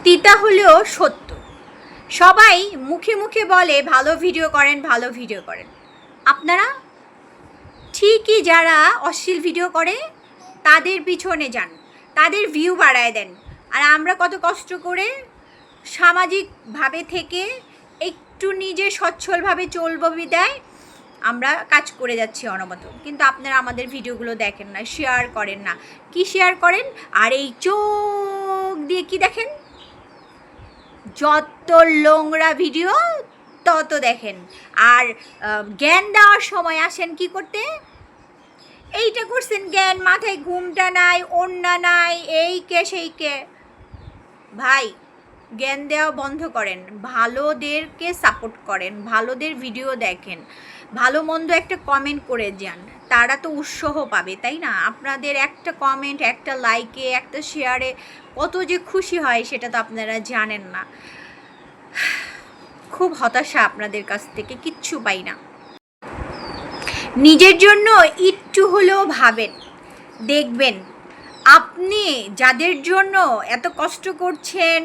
তিতা হলেও সত্য। সবাই মুখে মুখে বলে ভালো ভিডিও করেন, ভালো ভিডিও করেন। আপনারা ঠিকই যারা অশ্লীল ভিডিও করে তাদের পিছনে যান, তাদের ভিউ বাড়ায় দেন। আর আমরা কত কষ্ট করে সামাজিকভাবে থেকে একটু নিজে সচ্ছলভাবে চলবো বিদায় আমরা কাজ করে যাচ্ছি অনবরত, কিন্তু আপনারা আমাদের ভিডিওগুলো দেখেন না, শেয়ার করেন না। কি শেয়ার করেন? আর এই চোখ দিয়ে কি দেখেন? যত নোংরা ভিডিও তত দেখেন। আর জ্ঞান দেওয়ার সময় আসেন কি করতে? এইটা করছেন জ্ঞান, মাথায় ঘুমটা নাই, ওড়না নাই, এই কে সেই কে। ভাই, জ্ঞান দেওয়া বন্ধ করেন, ভালোদেরকে সাপোর্ট করেন, ভালোদের ভিডিও দেখেন, ভালো মন্দ একটা কমেন্ট করে যান, তারা তো উৎসাহ পাবে, তাই না? আপনাদের একটা কমেন্ট, একটা লাইকে, একটা শেয়ারে কত যে খুশি হয় সেটা তো আপনারা জানেন না। খুব হতাশা আপনাদের কাছ থেকে, কিচ্ছু পাই না। নিজের জন্য একটু হলেও ভাবেন, দেখবেন আপনি যাদের জন্য এত কষ্ট করছেন,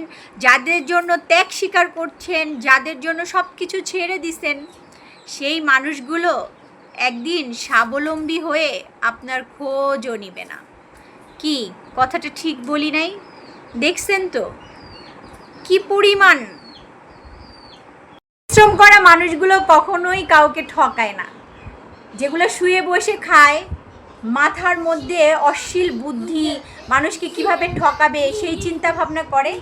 যাদের জন্য ত্যাগ স্বীকার করছেন, যাদের জন্য সব কিছু ছেড়ে দিছেন, সেই মানুষগুলো একদিন স্বাবলম্বী হয়ে আপনার খোঁজও নিবে না। কি কথাটা ঠিক বলি নাই? দেখছেন তো কি পরিমাণ পরিশ্রম করা মানুষগুলো কখনোই কাউকে ঠকায় না। যেগুলো শুয়ে বসে খায়, মাথার মধ্যে অশ্লীল বুদ্ধি, মানুষকে কিভাবে ঠকাবে সেই চিন্তা ভাবনা করে,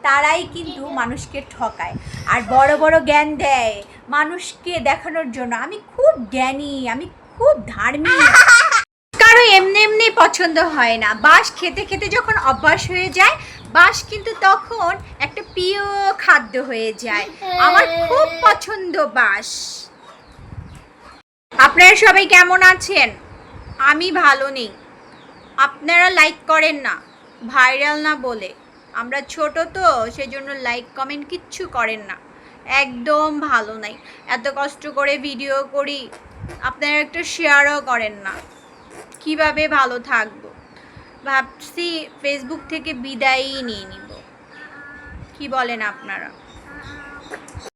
তারাই কিন্তু মানুষকে ঠকায়। আর বড় বড় জ্ঞান দেয় মানুষকে দেখানোর জন্য, আমি খুব জ্ঞানী, আমি খুব ধার্মিক। কারো এমনি এমনি পছন্দ হয় না। বাঁশ খেতে খেতে যখন অভ্যাস হয়ে যায়, বাঁশ কিন্তু তখন একটা প্রিয় খাদ্য হয়ে যায়। আমার খুব পছন্দ বাঁশ। আপনারা সবাই কেমন আছেন? আমি ভালো নেই। আপনারা লাইক করেন না, ভাইরাল না বলে। আমরা ছোট তো, সেজন্য লাইক কমেন্ট কিচ্ছু করেন না। একদম ভালো নাই। এত কষ্ট করে ভিডিও করি, আপনারা একটা শেয়ারও করেন না। কিভাবে ভালো থাকবো? ভাবছি ফেসবুক থেকে বিদায়ই নিয়ে নিব। কি বলেন আপনারা?